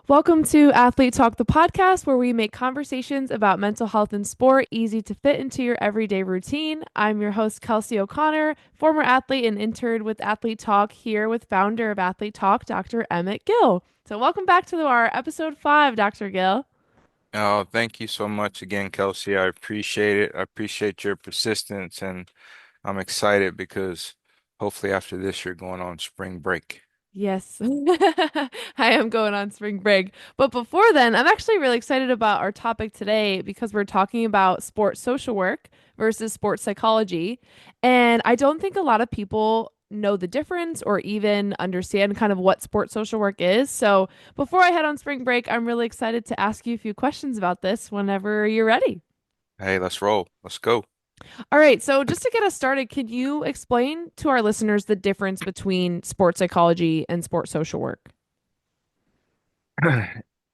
Welcome to Athlete Talk, the podcast where we make conversations about mental health and sport easy to fit into your everyday routine. I'm your host, Kelsey O'Connor, former athlete and intern with Athlete Talk, here with founder of Athlete Talk, Dr. Emmett Gill. So, welcome back to our episode 5, Dr. Gill. Oh, thank you so much again, Kelsey. I appreciate it. I appreciate your persistence, and I'm excited because hopefully after this, you're going on spring break. Yes, I am going on spring break. But before then, I'm actually really excited about our topic today because we're talking about sports social work versus sports psychology. And I don't think a lot of people know the difference or even understand kind of what sports social work is. So before I head on spring break, I'm really excited to ask you a few questions about this whenever you're ready. Hey, let's roll. Let's go. All right, so just to get us started, can you explain to our listeners the difference between sports psychology and sports social work?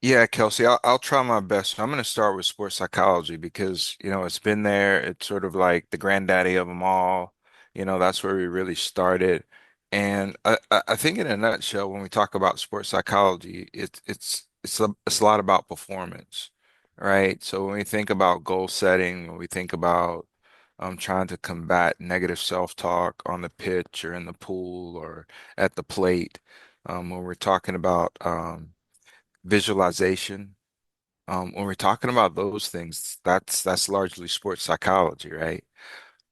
Yeah, Kelsey, I'll try my best. I'm going to start with sports psychology because, it's been there. It's sort of like the granddaddy of them all. That's where we really started. And I think in a nutshell, when we talk about sports psychology, it's a lot about performance, right? So when we think about goal setting, when we think about trying to combat negative self-talk on the pitch or in the pool or at the plate, when we're talking about visualization. When we're talking about those things, that's largely sports psychology, right?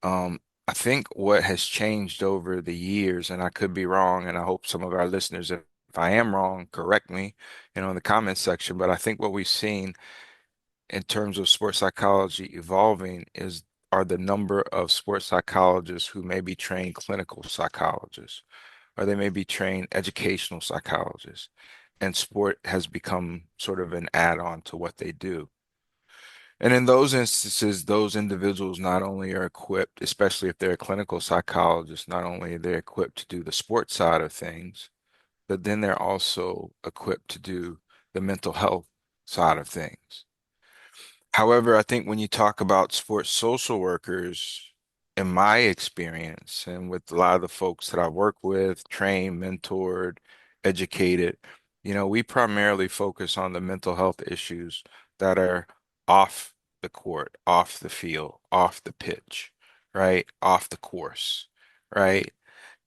I think what has changed over the years, and I could be wrong, and I hope some of our listeners, if I am wrong, correct me, in the comments section. But I think what we've seen in terms of sports psychology evolving is are the number of sports psychologists who may be trained clinical psychologists, or they may be trained educational psychologists, and sport has become sort of an add-on to what they do. And in those instances, those individuals not only are equipped, especially if they're a clinical psychologist, not only are they equipped to do the sports side of things, but then they're also equipped to do the mental health side of things. However, I think when you talk about sports social workers, in my experience, and with a lot of the folks that I work with, trained, mentored, educated, we primarily focus on the mental health issues that are off the court, off the field, off the pitch, right? Off the course, right?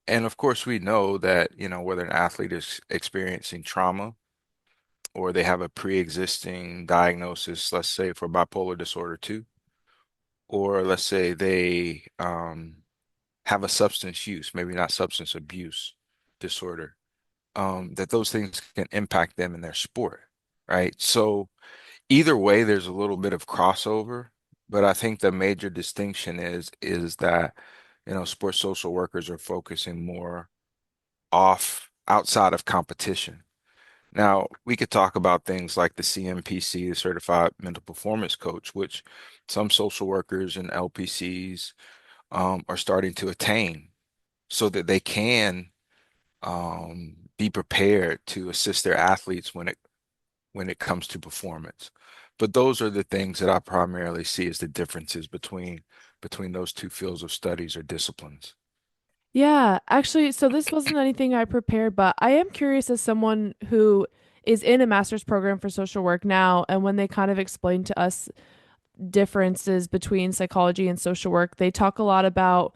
And of course, we know that, whether an athlete is experiencing trauma, or they have a pre-existing diagnosis, let's say for bipolar disorder 2, or let's say they have a substance use, maybe not substance abuse disorder, that those things can impact them in their sport, right? So either way, there's a little bit of crossover, but I think the major distinction is that, sports social workers are focusing more off outside of competition. Now, we could talk about things like the CMPC, the Certified Mental Performance Coach, which some social workers and LPCs are starting to attain so that they can be prepared to assist their athletes when it comes to performance. But those are the things that I primarily see as the differences between those two fields of studies or disciplines. Yeah, actually, so this wasn't anything I prepared, but I am curious as someone who is in a master's program for social work now, and when they kind of explain to us differences between psychology and social work, they talk a lot about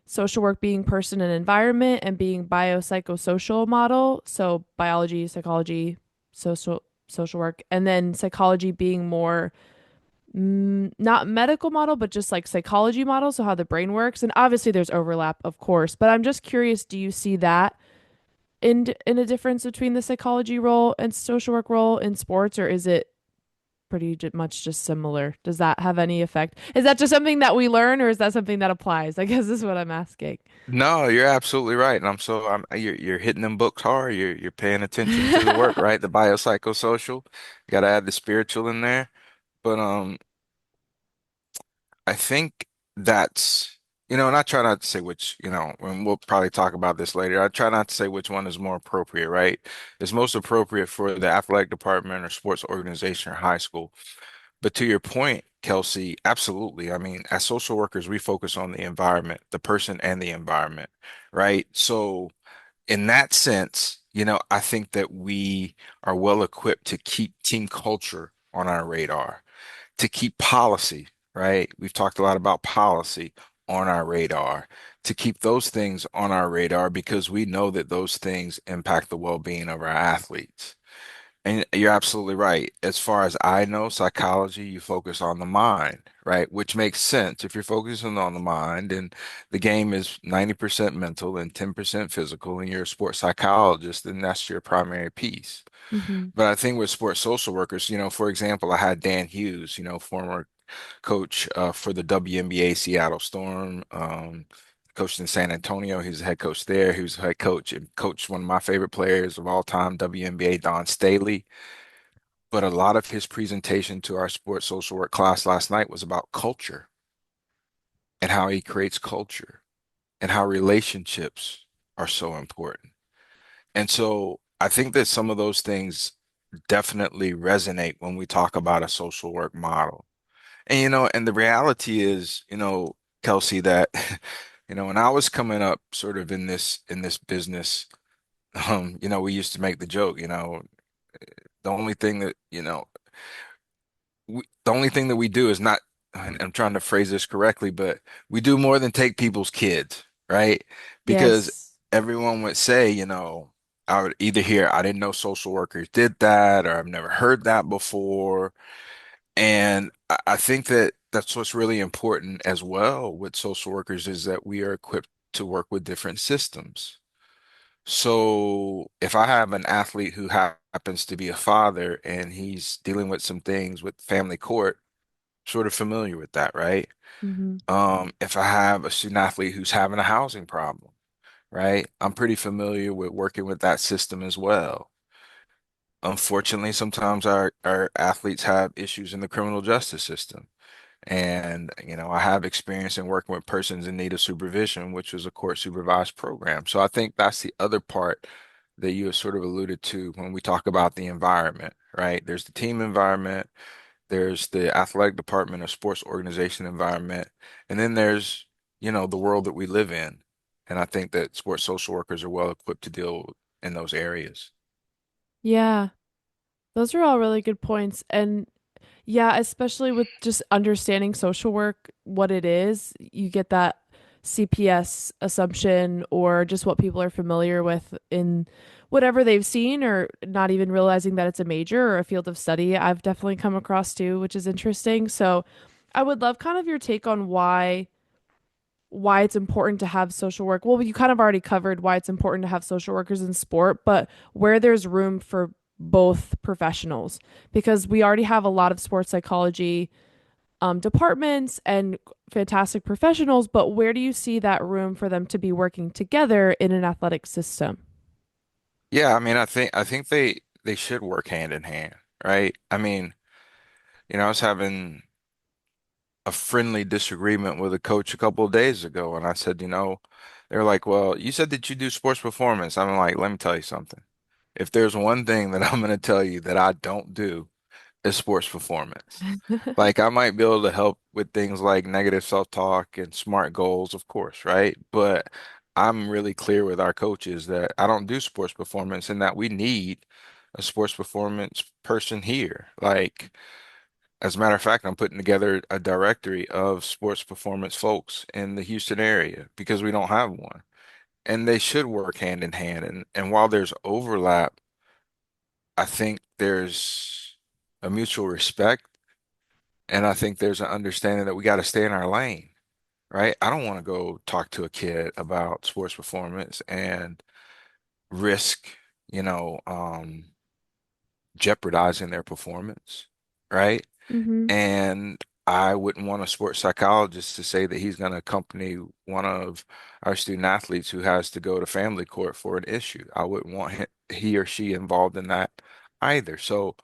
social work being person and environment and being biopsychosocial model, so biology, psychology, social work, and then psychology being more not medical model, but just like psychology model, so how the brain works. And obviously there's overlap, of course, but I'm just curious, do you see that in a difference between the psychology role and social work role in sports, or is it much just similar? Does that have any effect? Is that just something that we learn, or is that something that applies? I guess is what I'm asking. No, you're absolutely right, and you're hitting them books hard. You're paying attention to the work, right? The biopsychosocial. You got to add the spiritual in there. But I think that's, and I try not to say which, and we'll probably talk about this later. I try not to say which one is more appropriate, right? It's most appropriate for the athletic department or sports organization or high school. But to your point, Kelsey, absolutely. I mean, as social workers, we focus on the environment, the person and the environment, right? So in that sense, I think that we are well equipped to keep team culture on our radar, to keep policy, right? We've talked a lot about policy on our radar, to keep those things on our radar because we know that those things impact the well-being of our athletes. And you're absolutely right. As far as I know, psychology, you focus on the mind, right? Which makes sense. If you're focusing on the mind and the game is 90% mental and 10% physical, and you're a sports psychologist, then that's your primary piece. Hmm. But I think with sports social workers, for example, I had Dan Hughes, former coach for the WNBA Seattle Storm, coached in San Antonio. He was the head coach there. He was the head coach and coached one of my favorite players of all time, WNBA, Don Staley. But a lot of his presentation to our sports social work class last night was about culture and how he creates culture and how relationships are so important. And so I think that some of those things definitely resonate when we talk about a social work model. And the reality is, Kelsey, that when I was coming up sort of in this business, we used to make the joke, the only thing that, the only thing that we do is not, and I'm trying to phrase this correctly, but we do more than take people's kids, right? Because Yes. everyone would say, I would either hear, I didn't know social workers did that, or I've never heard that before. And I think that that's what's really important as well with social workers is that we are equipped to work with different systems. So if I have an athlete who happens to be a father and he's dealing with some things with family court, sort of familiar with that, right? Hmm. If I have a student athlete who's having a housing problem, right? I'm pretty familiar with working with that system as well. Unfortunately, sometimes our athletes have issues in the criminal justice system. And, I have experience in working with persons in need of supervision, which is a court supervised program. So I think that's the other part that you have sort of alluded to when we talk about the environment, right? There's the team environment, there's the athletic department or sports organization environment, and then there's, the world that we live in. And I think that sports social workers are well equipped to deal in those areas. Yeah, those are all really good points. And yeah, especially with just understanding social work, what it is, you get that CPS assumption or just what people are familiar with in whatever they've seen, or not even realizing that it's a major or a field of study. I've definitely come across too, which is interesting. So I would love kind of your take on why it's important to have social work. Well, you kind of already covered why it's important to have social workers in sport, but where there's room for both professionals, because we already have a lot of sports psychology departments and fantastic professionals, but where do you see that room for them to be working together in an athletic system? Yeah, I mean, I think they should work hand in hand, right? I mean, I was having a friendly disagreement with a coach a couple of days ago, and I said, they're like, "Well, you said that you do sports performance." I'm like, "Let me tell you something. If there's one thing that I'm going to tell you that I don't do, is sports performance. Like I might be able to help with things like negative self-talk and smart goals, of course, right? But I'm really clear with our coaches that I don't do sports performance and that we need a sports performance person here. Like, as a matter of fact, I'm putting together a directory of sports performance folks in the Houston area because we don't have one. And they should work hand in hand. And while there's overlap, I think there's a mutual respect. And I think there's an understanding that we got to stay in our lane, right? I don't want to go talk to a kid about sports performance and risk, you know, um, jeopardizing their performance, right? Mm-hmm. And I wouldn't want a sports psychologist to say that he's going to accompany one of our student athletes who has to go to family court for an issue. I wouldn't want he or she involved in that either. So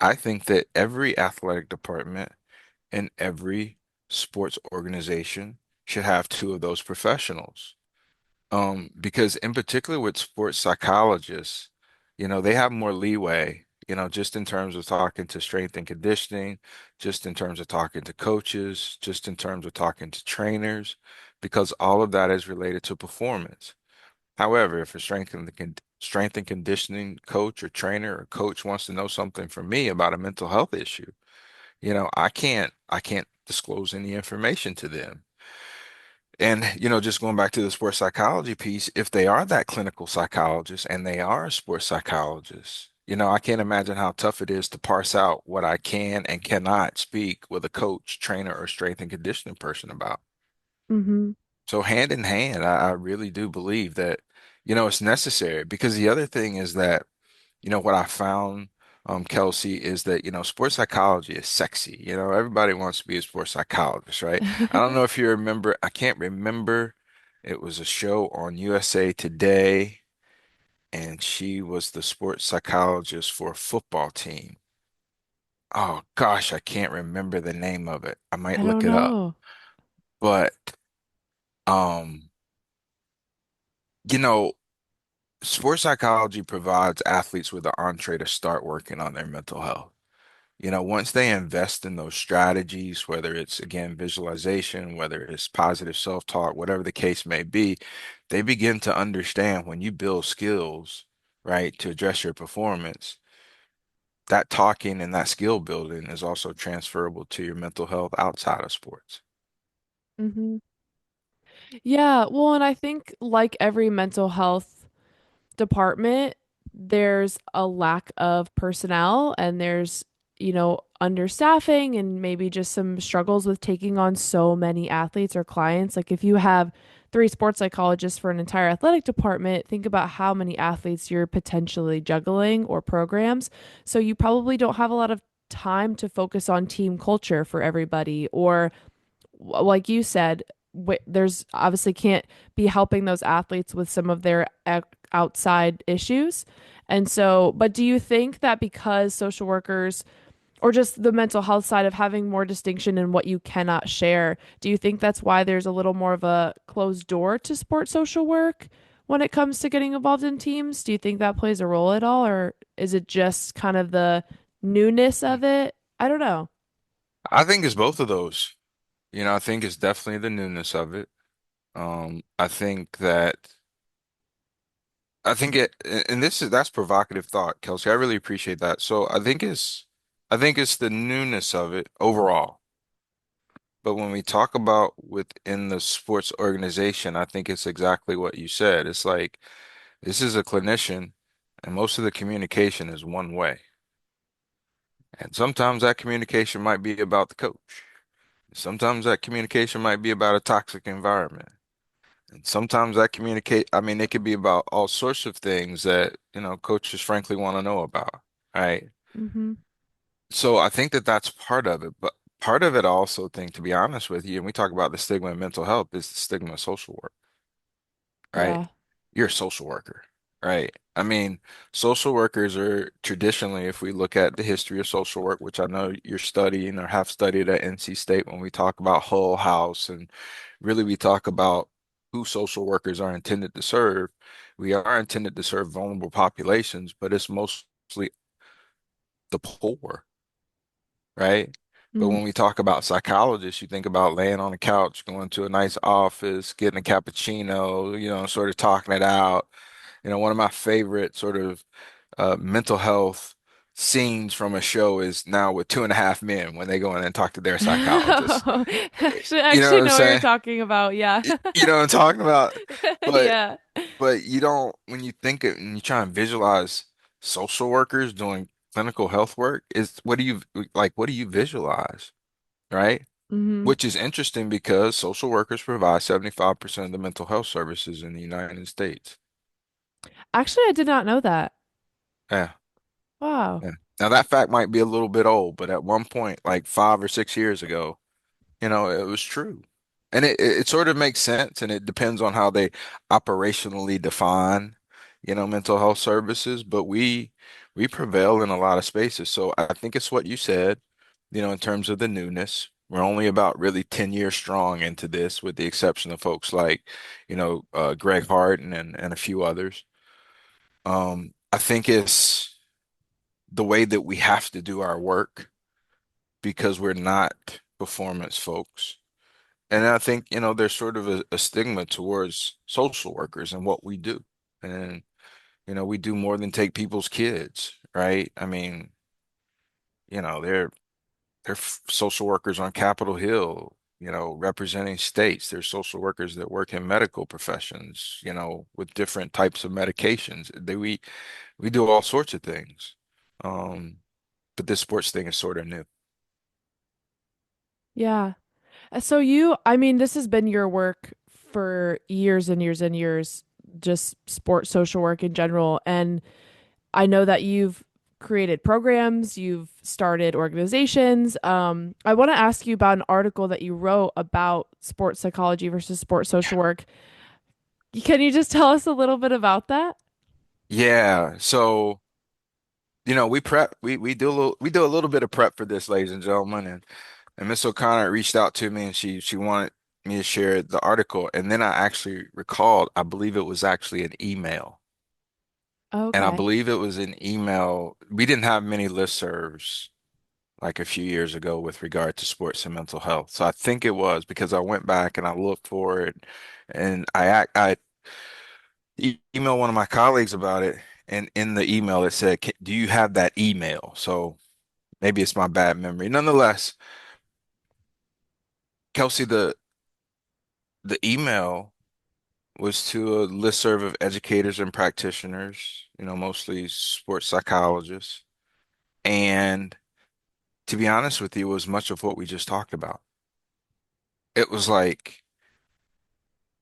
I think that every athletic department and every sports organization should have two of those professionals. Because in particular with sports psychologists, they have more leeway, just in terms of talking to strength and conditioning, just in terms of talking to coaches, just in terms of talking to trainers, because all of that is related to performance. However, if a strength and strength and conditioning coach or trainer or coach wants to know something from me about a mental health issue, I can't disclose any information to them. And, just going back to the sports psychology piece, if they are that clinical psychologist and they are a sports psychologist, I can't imagine how tough it is to parse out what I can and cannot speak with a coach, trainer, or strength and conditioning person about. Mm-hmm. So hand in hand, I really do believe that, it's necessary because the other thing is that, what I found, Kelsey, is that, sports psychology is sexy. Everybody wants to be a sports psychologist, right? I don't know if you remember, I can't remember. It was a show on USA Today, and she was the sports psychologist for a football team. Oh gosh, I can't remember the name of it. I might I look don't it up. know. But um, you know, sports psychology provides athletes with an entree to start working on their mental health. Once they invest in those strategies, whether it's again visualization, whether it's positive self-talk, whatever the case may be, they begin to understand when you build skills, right, to address your performance, that talking and that skill building is also transferable to your mental health outside of sports. Mm-hmm. Yeah, well, and I think like every mental health department, there's a lack of personnel and there's, understaffing and maybe just some struggles with taking on so many athletes or clients. Like if you have three sports psychologists for an entire athletic department, think about how many athletes you're potentially juggling or programs. So you probably don't have a lot of time to focus on team culture for everybody or like you said, there's obviously can't be helping those athletes with some of their outside issues. And so, but do you think that because social workers or just the mental health side of having more distinction in what you cannot share, do you think that's why there's a little more of a closed door to sports social work when it comes to getting involved in teams? Do you think that plays a role at all, or is it just kind of the newness of it? I don't know. I think it's both of those. I think it's definitely the newness of it. I think that I think it, and that's provocative thought, Kelsey. I really appreciate that. So I think it's the newness of it overall. But when we talk about within the sports organization, I think it's exactly what you said. It's like this is a clinician, and most of the communication is one way. And sometimes that communication might be about the coach. Sometimes that communication might be about a toxic environment. And sometimes that I mean, it could be about all sorts of things that, coaches frankly want to know about, right? Mm-hmm. So I think that that's part of it, but part of it I also think, to be honest with you, and we talk about the stigma of mental health, is the stigma of social work, right? Yeah. You're a social worker, right? I mean, social workers are traditionally, if we look at the history of social work, which I know you're studying or have studied at NC State, when we talk about Hull House and really we talk about who social workers are intended to serve, we are intended to serve vulnerable populations, but it's mostly the poor, right? But Mm. when we talk about psychologists, you think about laying on the couch, going to a nice office, getting a cappuccino, sort of talking it out. One of my favorite sort of mental health scenes from a show is now with Two and a Half Men when they go in and talk to their psychologist. Actually, I You know actually what I'm know what you're saying? talking about. Yeah. You know what I'm talking about? But Yeah. but you don't when you think it and you try and visualize social workers doing clinical health work, is what do you visualize, right? Hmm. Which is interesting because social workers provide 75% of the mental health services in the United States. Actually, I did not know that. Yeah. Wow. Yeah. Now that fact might be a little bit old, but at one point, like 5 or 6 years ago, it was true. And it sort of makes sense, and it depends on how they operationally define, mental health services, but we prevail in a lot of spaces. So I think it's what you said, in terms of the newness. We're only about really 10 years strong into this, with the exception of folks like, Greg Hart and a few others. I think it's the way that we have to do our work because we're not performance folks. And I think, there's sort of a stigma towards social workers and what we do. And, We do more than take people's kids, right? I mean, they're social workers on Capitol Hill, representing states. They're social workers that work in medical professions, with different types of medications. We do all sorts of things. Um, but this sports thing is sort of new. Yeah. So you, I mean, this has been your work for years and years and years, just sports social work in general. And I know that you've created programs, you've started organizations. I want to ask you about an article that you wrote about sports psychology versus sports social work. Can you just tell us a little bit about that? Yeah. So, we do a little bit of prep for this, ladies and gentlemen, and Miss O'Connor reached out to me and she wanted me to share the article, and then I actually recalled, I believe it was actually an email. And I Okay. believe it was an email. We didn't have many listservs like a few years ago with regard to sports and mental health. So I think it was because I went back and I looked for it, and I emailed one of my colleagues about it, and in the email it said, "Do you have that email?" So maybe it's my bad memory. Nonetheless, Kelsey, the email was to a listserv of educators and practitioners, mostly sports psychologists. And to be honest with you, it was much of what we just talked about. It was like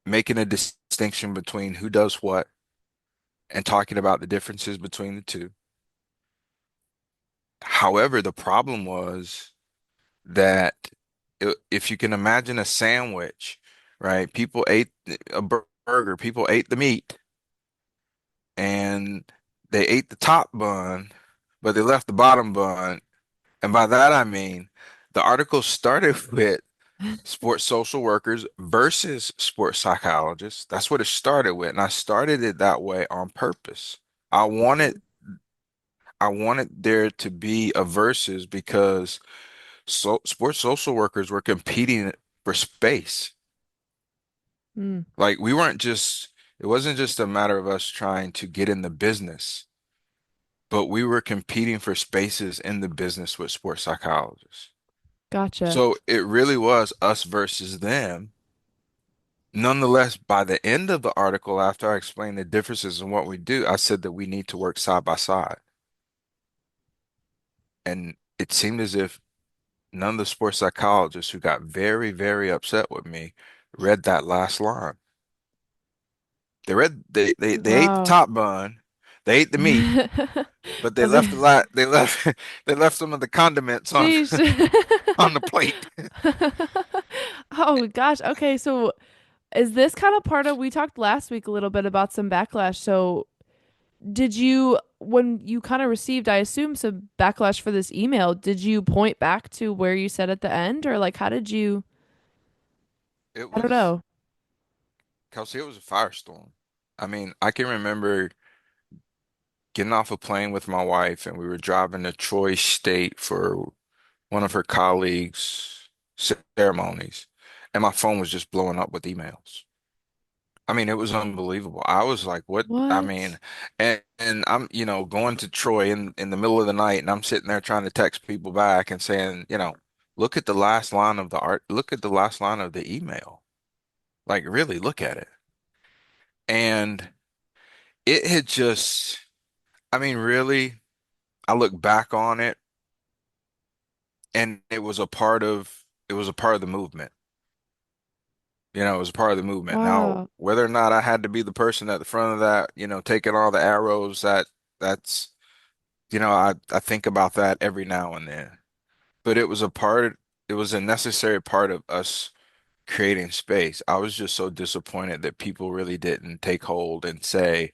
making a distinction between who does what and talking about the differences between the two. However, the problem was that if you can imagine a sandwich, right? People ate a burger, people ate the meat, and they ate the top bun, but they left the bottom bun. And by that I mean the article started with sports social workers versus sports psychologists. That's what it started with. And I started it that way on purpose. I wanted I wanted there to be a versus because sports social workers were competing for space. Mm, Like it wasn't just a matter of us trying to get in the business, but we were competing for spaces in the business with sports psychologists. gotcha. So it really was us versus them. Nonetheless, by the end of the article, after I explained the differences in what we do, I said that we need to work side by side. And it seemed as if none of the sports psychologists who got very, very upset with me read that last line. They ate the Wow. top bun, they ate the meat, but they But left a lot, they left they left some of the condiments on sheesh. on the plate. Oh gosh. Okay, so is this kind of part of, we talked last week a little bit about some backlash. So did you, when you kind of received, I assume, some backlash for this email, did you point back to where you said at the end, or like how did you, It I don't was, know. Kelsey, it was a firestorm. I mean, I can remember getting off a plane with my wife, and we were driving to Troy State for one of her colleagues' ceremonies, and my phone was just blowing up with emails. I mean, it was unbelievable. I was like, what? I What? mean, and I'm, going to Troy in the middle of the night, and I'm sitting there trying to text people back and saying, look at the last line of the art, look at the last line of the email. Like, really look at it. And it had just, I mean, really, I look back on it, and it was a part of the movement. It was a part of the movement. Now, Wow. whether or not I had to be the person at the front of that, taking all the arrows, that's, I think about that every now and then. But it was a necessary part of us creating space. I was just so disappointed that people really didn't take hold and say,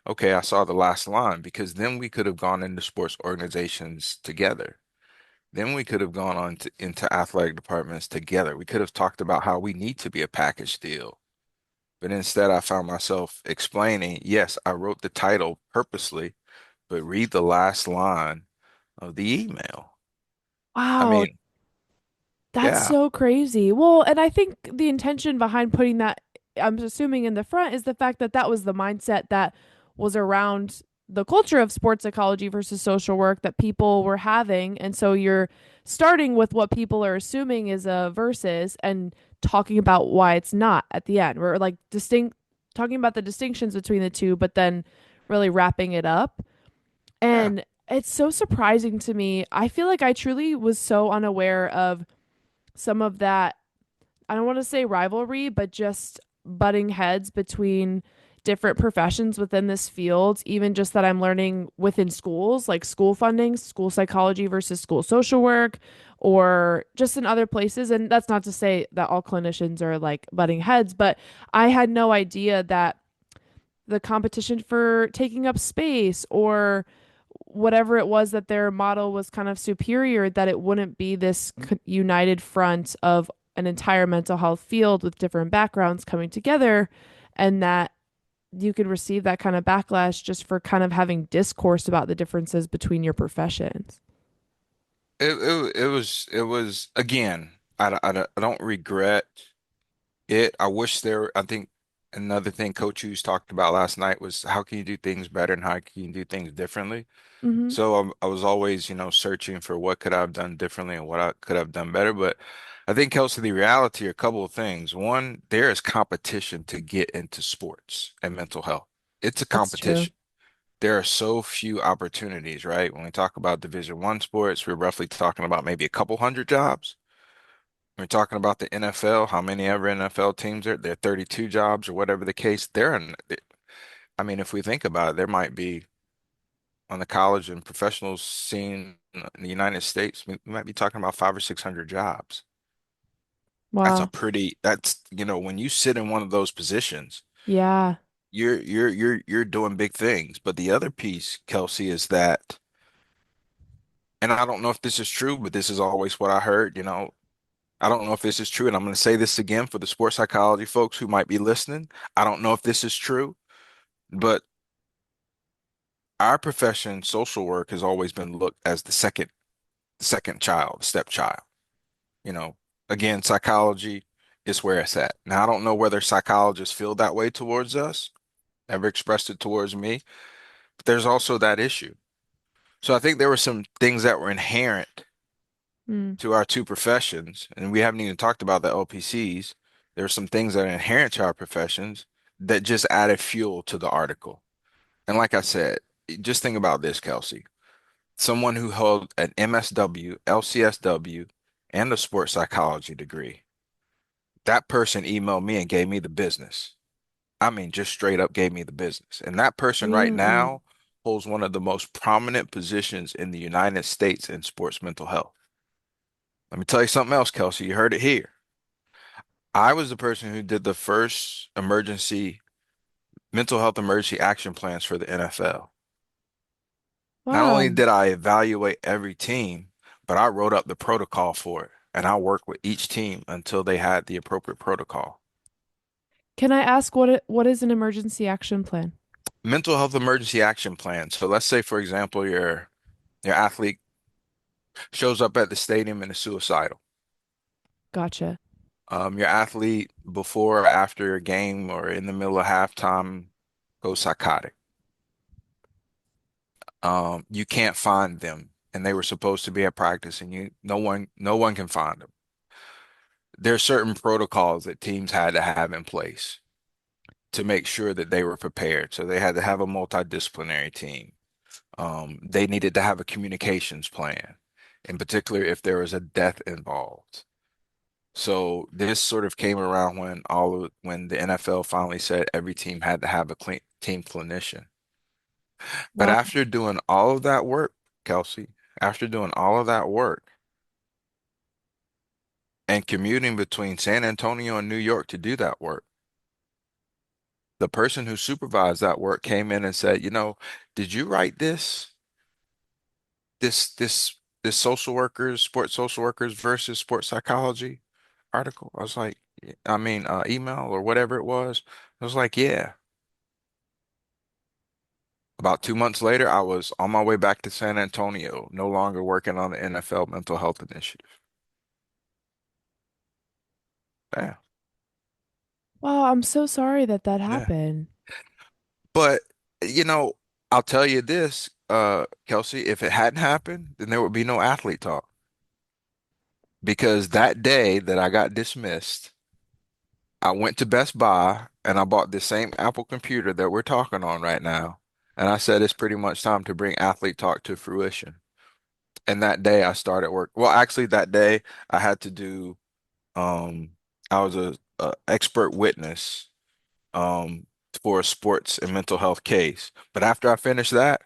okay, I saw the last line, because then we could have gone into sports organizations together. Then we could have gone into athletic departments together. We could have talked about how we need to be a package deal. But instead, I found myself explaining, yes, I wrote the title purposely, but read the last line of the email. I Wow. mean, That's yeah, so crazy. Well, and I think the intention behind putting that, I'm assuming in the front, is the fact that that was the mindset that was around the culture of sports psychology versus social work that people were having. And so you're starting with what people are assuming is a versus and talking about why it's not at the end. We're like distinct talking about the distinctions between the two, but then really wrapping it up. Yeah. And it's so surprising to me. I feel like I truly was so unaware of some of that. I don't want to say rivalry, but just butting heads between different professions within this field, even just that I'm learning within schools, like school funding, school psychology versus school social work, or just in other places. And that's not to say that all clinicians are like butting heads, but I had no idea that the competition for taking up space or whatever it was that their model was kind of superior, that it wouldn't be this united front of an entire mental health field with different backgrounds coming together, and that you could receive that kind of backlash just for kind of having discourse about the differences between your professions. It was again, I don't regret it. I wish there, I think another thing Coach Hughes talked about last night was how can you do things better and how can you do things differently? Mm-hmm. So I was always, searching for what could I have done differently and what I could have done better. But I think, Kelsey, the reality are a couple of things. One, there is competition to get into sports and mental health. It's a That's true. competition. There are so few opportunities, right? When we talk about Division I sports, we're roughly talking about maybe a couple hundred jobs. We're talking about the NFL, how many ever NFL teams there are 32 jobs or whatever the case. I mean, if we think about it, there might be on the college and professional scene in the United States, we might be talking about five or 600 jobs. Wow. When you sit in one of those positions, Yeah. you're doing big things. But the other piece, Kelsey, is that, and I don't know if this is true, but this is always what I heard, I don't know if this is true, and I'm going to say this again for the sports psychology folks who might be listening. I don't know if this is true, but our profession, social work, has always been looked as the second child, stepchild. You know, again, psychology is where it's at. Now, I don't know whether psychologists feel that way towards us, never expressed it towards me, but there's also that issue. So I think there were some things that were inherent Mm. to our two professions, and we haven't even talked about the LPCs. There are some things that are inherent to our professions that just added fuel to the article. And like I said, just think about this, Kelsey. Someone who held an MSW, LCSW, and a sports psychology degree. That person emailed me and gave me the business. I mean, just straight up gave me the business. And that person right Mm. now holds one of the most prominent positions in the United States in sports mental health. Let me tell you something else, Kelsey. You heard it here. I was the person who did the first emergency mental health emergency action plans for the NFL. Not only Wow. did I evaluate every team, but I wrote up the protocol for it. And I worked with each team until they had the appropriate protocol. Can I ask what is an emergency action plan? Mental health emergency action plan. So let's say, for example, your athlete shows up at the stadium and is suicidal. Gotcha. Your athlete before or after a game or in the middle of halftime goes psychotic. You can't find them, and they were supposed to be at practice, and no one can find them. There are certain protocols that teams had to have in place to make sure that they were prepared. So they had to have a multidisciplinary team. They needed to have a communications plan, in particular if there was a death involved. So this sort of came around when the NFL finally said every team had to have a team clinician. But Wow. after doing all of that work, Kelsey, after doing all of that work and commuting between San Antonio and New York to do that work, the person who supervised that work came in and said, did you write this social workers, sports social workers versus sports psychology article? I was like, I mean, email or whatever it was. I was like, yeah. About 2 months later, I was on my way back to San Antonio, no longer working on the NFL mental health initiative. Yeah, Wow, I'm so sorry that that yeah. happened. But you know, I'll tell you this, Kelsey, if it hadn't happened, then there would be no athlete talk. Because that day that I got dismissed, I went to Best Buy and I bought the same Apple computer that we're talking on right now. And I said it's pretty much time to bring athlete talk to fruition. And that day I started work. Well, actually that day I had to do um I was a expert witness um for a sports and mental health case. But after I finished that,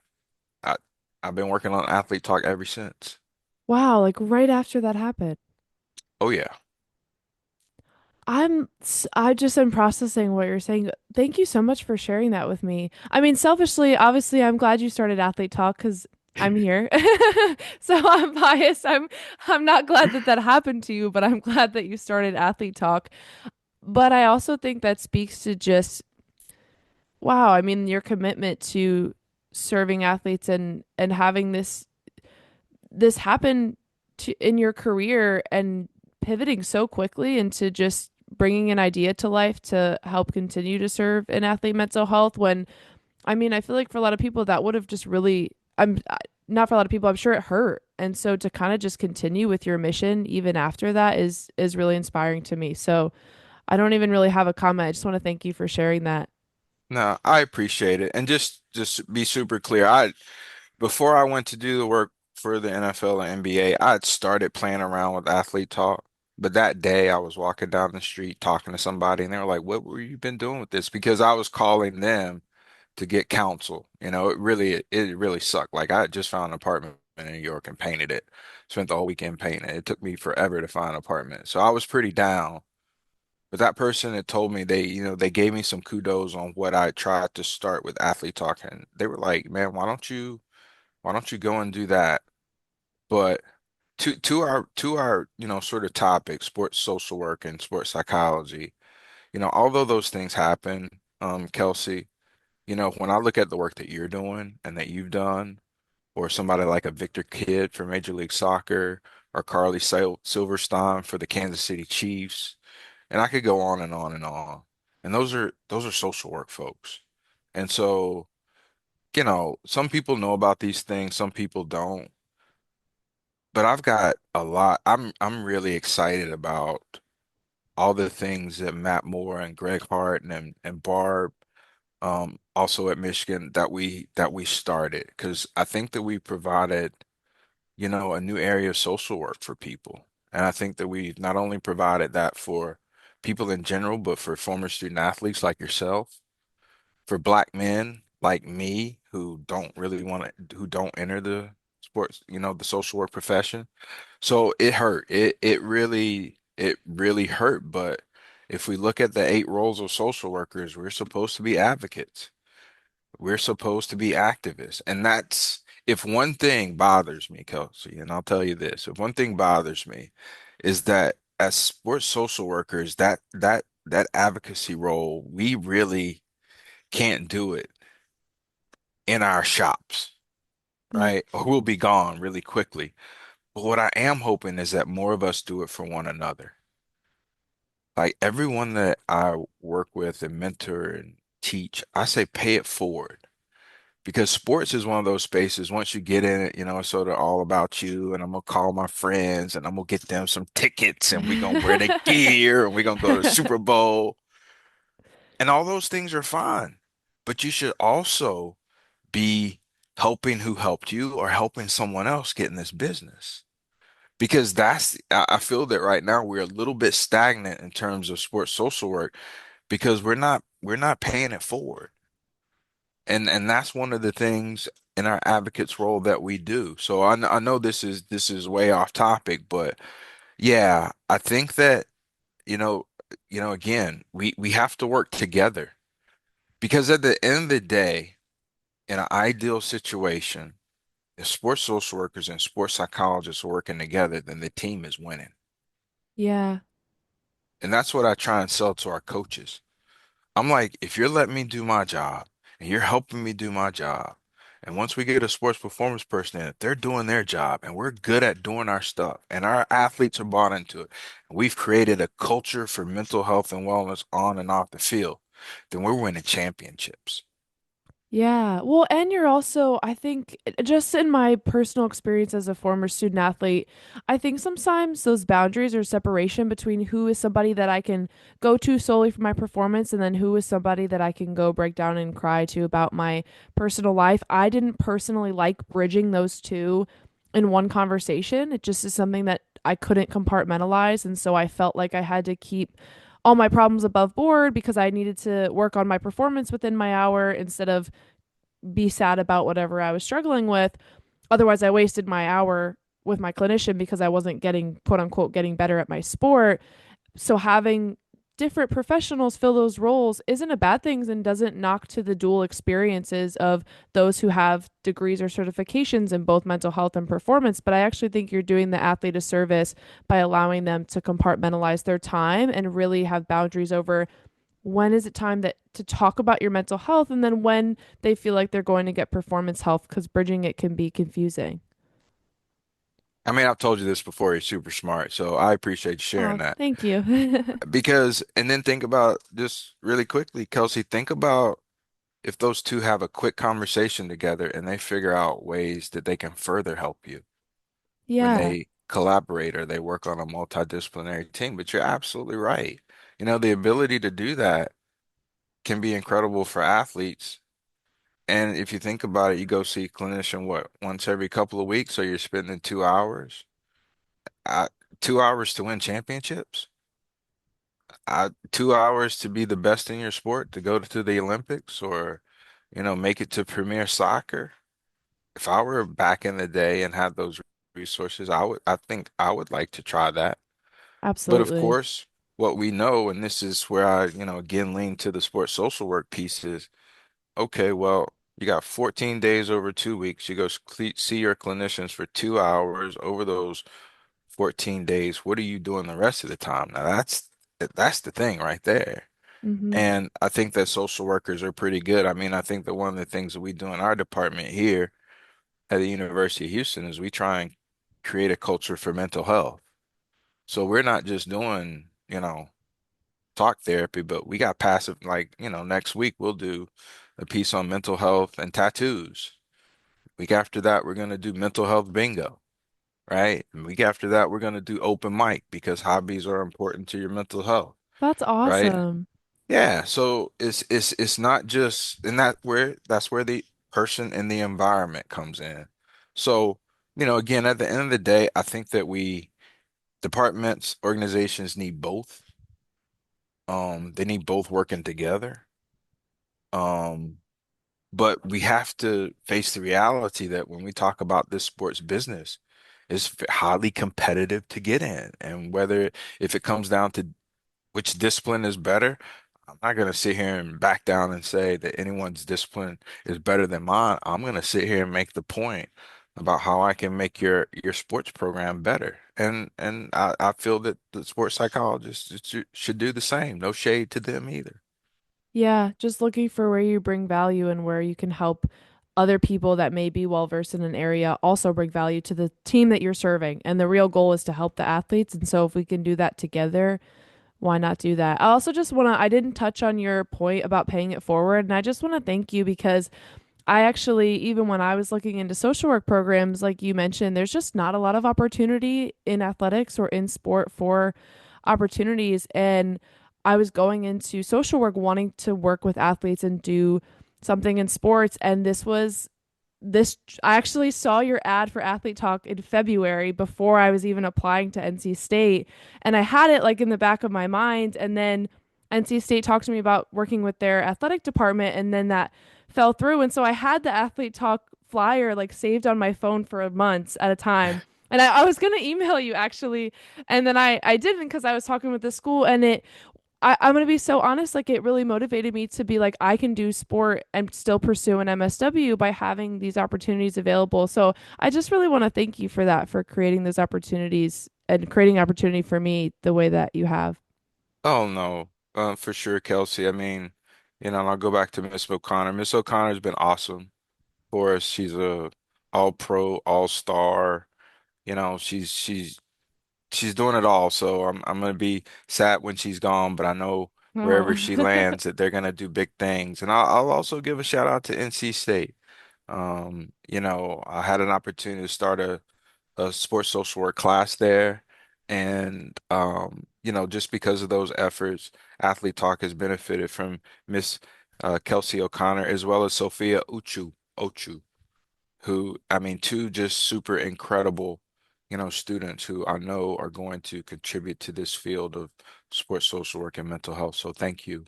I I've been working on athlete talk ever since. Wow, like right after that happened. Oh yeah. I just am processing what you're saying. Thank you so much for sharing that with me. I mean, selfishly, obviously, I'm glad you started Athlete Talk because I'm here. So I'm biased. I'm not glad that that happened to you, but I'm glad that you started Athlete Talk. But I also think that speaks to just wow, I mean, your commitment to serving athletes and having this happen in your career and pivoting so quickly into just bringing an idea to life to help continue to serve in athlete mental health when I mean I feel like for a lot of people that would have just really not for a lot of people I'm sure it hurt and so to kind of just continue with your mission even after that is really inspiring to me so I don't even really have a comment. I just want to thank you for sharing that. No, I appreciate it. And just be super clear. I Before I went to do the work for the NFL and NBA, I had started playing around with athlete talk. But that day I was walking down the street talking to somebody and they were like, "What were you been doing with this?" Because I was calling them to get counsel. It really sucked. Like I had just found an apartment in New York and painted it. Spent the whole weekend painting it. It took me forever to find an apartment. So I was pretty down. But that person had told me they gave me some kudos on what I tried to start with athlete talk. And they were like, "Man, why don't you go and do that?" But to our sort of topic, sports social work and sports psychology, although those things happen, Kelsey, when I look at the work that you're doing and that you've done, or somebody like a Victor Kidd for Major League Soccer, or Carly Silverstein for the Kansas City Chiefs, and I could go on and on and on. And those are social work folks. And so, some people know about these things, some people don't. But I've got a lot. I'm really excited about all the things that Matt Moore and Greg Hart and Barb also at Michigan that we started because I think that we provided, a new area of social work for people. And I think that we not only provided that for people in general, but for former student athletes like yourself, for black men like me who don't enter the sports, the social work profession. So it hurt. It really hurt. But if we look at the 8 roles of social workers, we're supposed to be advocates. We're supposed to be activists. And that's if one thing bothers me, Kelsey, and I'll tell you this, if one thing bothers me is that as sports social workers, that advocacy role, we really can't do it in our shops, Mm. right? Or we'll be gone really quickly. But what I am hoping is that more of us do it for one another. Like everyone that I work with and mentor and teach, I say pay it forward. Because sports is one of those spaces, once you get in it, it's sort of all about you. And I'm gonna call my friends and I'm gonna get them some tickets and we're gonna wear the gear and we're gonna go to the Super Bowl. And all those things are fine. But you should also be helping who helped you or helping someone else get in this business. Because I feel that right now we're a little bit stagnant in terms of sports social work because we're not paying it forward. And that's one of the things in our advocates role that we do. So I know this is way off topic, but yeah, I think that, you know, again, we have to work together because at the end of the day, in an ideal situation, if sports social workers and sports psychologists are working together, then the team is winning. Yeah. And that's what I try and sell to our coaches. I'm like, if you're letting me do my job and you're helping me do my job, and once we get a sports performance person in, if they're doing their job and we're good at doing our stuff and our athletes are bought into it, and we've created a culture for mental health and wellness on and off the field, then we're winning championships. Yeah. Well, and you're also, I think, just in my personal experience as a former student athlete, I think sometimes those boundaries or separation between who is somebody that I can go to solely for my performance and then who is somebody that I can go break down and cry to about my personal life. I didn't personally like bridging those two in one conversation. It just is something that I couldn't compartmentalize. And so I felt like I had to keep all my problems above board because I needed to work on my performance within my hour instead of be sad about whatever I was struggling with. Otherwise, I wasted my hour with my clinician because I wasn't getting, quote unquote, getting better at my sport. So having different professionals fill those roles isn't a bad thing and doesn't knock to the dual experiences of those who have degrees or certifications in both mental health and performance. But I actually think you're doing the athlete a service by allowing them to compartmentalize their time and really have boundaries over when is it time that to talk about your mental health and then when they feel like they're going to get performance health because bridging it can be confusing. I mean, I've told you this before, you're super smart, so I appreciate you sharing Oh, that. thank you. Because, and then think about just really quickly, Kelsey, think about if those two have a quick conversation together and they figure out ways that they can further help you when Yeah. they collaborate or they work on a multidisciplinary team. But you're absolutely right. You know, the ability to do that can be incredible for athletes. And if you think about it, you go see a clinician, what, once every couple of weeks, so you're spending 2 hours, uh, 2 hours to win championships, 2 hours to be the best in your sport, to go to the Olympics or, make it to Premier Soccer. If I were back in the day and had those resources, I think I would like to try that. But of Absolutely. course, what we know, and this is where I, again lean to the sports social work piece is, okay, well, you got 14 days over 2 weeks. You go see your clinicians for 2 hours over those 14 days. What are you doing the rest of the time? Now that's the thing right there. Mm-hmm. And I think that social workers are pretty good. I mean, I think that one of the things that we do in our department here at the University of Houston is we try and create a culture for mental health. So we're not just doing, talk therapy, but we got passive, like, next week we'll do a piece on mental health and tattoos. Week after that, we're going to do mental health bingo, right? And week after that, we're going to do open mic because hobbies are important to your mental health, That's right? awesome. Yeah, so it's not just and that's where the person and the environment comes in. So, again, at the end of the day, I think that we departments, organizations need both. They need both working together. Um, but we have to face the reality that when we talk about this sports business, it's highly competitive to get in. And whether if it comes down to which discipline is better, I'm not going to sit here and back down and say that anyone's discipline is better than mine. I'm going to sit here and make the point about how I can make your sports program better. And I feel that the sports psychologists should do the same. No shade to them either. Yeah, just looking for where you bring value and where you can help other people that may be well versed in an area also bring value to the team that you're serving. And the real goal is to help the athletes. And so if we can do that together, why not do that? I also just want to, I didn't touch on your point about paying it forward. And I just want to thank you because I actually, even when I was looking into social work programs, like you mentioned, there's just not a lot of opportunity in athletics or in sport for opportunities. And I was going into social work wanting to work with athletes and do something in sports. And this I actually saw your ad for Athlete Talk in February before I was even applying to NC State, and I had it like in the back of my mind, and then NC State talked to me about working with their athletic department, and then that fell through, and so I had the Athlete Talk flyer like saved on my phone for months at a time. And I was gonna email you actually, and then I didn't because I was talking with the school, and I'm gonna be so honest, like it really motivated me to be like, I can do sport and still pursue an MSW by having these opportunities available. So I just really want to thank you for that, for creating those opportunities and creating opportunity for me the way that you have. Oh no, for sure, Kelsey. I mean, and I'll go back to Miss O'Connor. Miss O'Connor's been awesome for us. She's a all pro, all star. She's doing it all. So I'm gonna be sad when she's gone, but I know wherever Oh. she lands, that they're gonna do big things. And I'll also give a shout out to NC State. I had an opportunity to start a sports social work class there. And, just because of those efforts, Athlete Talk has benefited from Miss Kelsey O'Connor as well as Sophia Ochu, who, I mean, two just super incredible, students who I know are going to contribute to this field of sports social work and mental health. So thank you.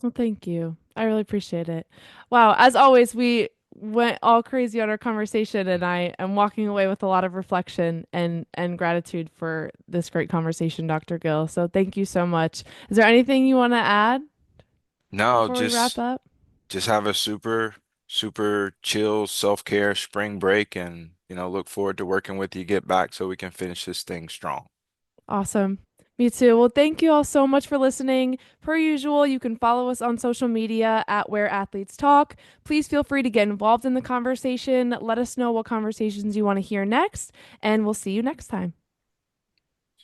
Well, thank you. I really appreciate it. Wow. As always, we went all crazy on our conversation, and I am walking away with a lot of reflection and gratitude for this great conversation, Dr. Gill. So thank you so much. Is there anything you want to add No, before we wrap just up? just have a super, super chill self-care spring break and, look forward to working with you get back so we can finish this thing strong. Awesome. Me too. Well, thank you all so much for listening. Per usual, you can follow us on social media at Where Athletes Talk. Please feel free to get involved in the conversation. Let us know what conversations you want to hear next, and we'll see you next time.